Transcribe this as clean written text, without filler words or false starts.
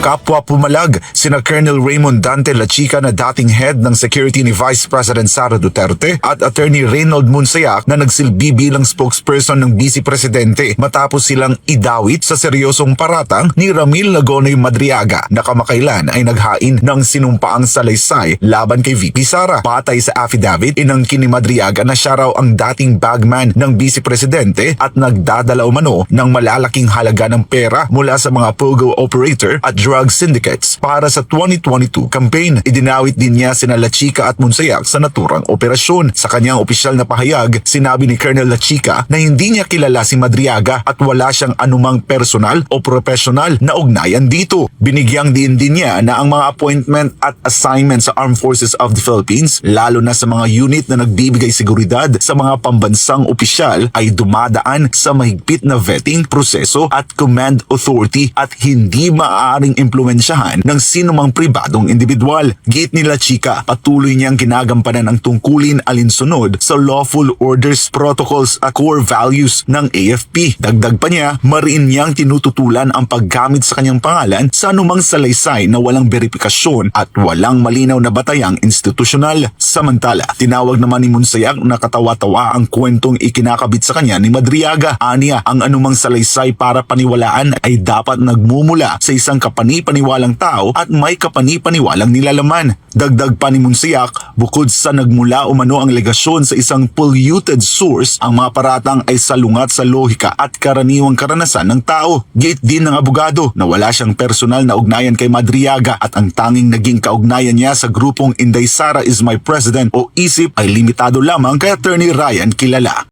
Kapwa pumalag sina Colonel Raymond Dante Lachica na dating head ng security ni Vice President Sara Duterte at Attorney Reynold Munsayak na nagsilbi bilang spokesperson ng Vice Presidente matapos silang idawit sa seryosong paratang ni Ramil Lagonoy Madriaga na kamakailan ay naghain ng sinumpaang salaysay laban kay VP Sara. Patay sa affidavit, inangkin ni Madriaga na siya raw ang dating bagman ng Vice Presidente at nagdadala umano ng malalaking halaga ng pera mula sa mga pogo operator at drug syndicates para sa 2022 campaign. Idinawit din niya sina Lachica at Munsayak sa naturang operasyon. Sa kanyang opisyal na pahayag, sinabi ni Colonel Lachica na hindi niya kilala si Madriaga at wala siyang anumang personal o professional na ugnayan dito. Binigyang din niya na ang mga appointment at assignment sa Armed Forces of the Philippines, lalo na sa mga unit na nagbibigay seguridad sa mga pambansang opisyal, ay dumadaan sa mahigpit na vetting proseso at command authority at hindi maaaring impluwensyahan ng sinumang pribadong individual. Giit ni Lachica, patuloy niyang ginagampanan ang tungkulin alinsunod sa lawful orders, protocols at core values ng AFP. Dagdag pa niya, mariin niyang tinututulan ang paggamit sa kanyang pangalan sa anumang salaysay na walang verifikasyon at walang malinaw na batayang institusyonal. Samantala, tinawag naman ni Munsayak na katawa-tawa ang kwentong ikinakabit sa kanya ni Madriaga. Aniya, ang anumang salaysay para paniwalaan ay dapat nagmumula sa isang kapani-paniwalang tao at may kapani-paniwalang nilalaman. Dagdag pa ni Munsayak, bukod sa nagmula umano ang legasyon sa isang polluted source, ang mga paratang ay salungat sa lohika at karaniwang karanasan ng tao. Giit din ng abogado na wala siyang personal na ugnayan kay Madriaga at ang tanging naging kaugnayan niya sa grupong Inday Sara is My President o ISIP ay limitado lamang kay Attorney Ryan Kilala.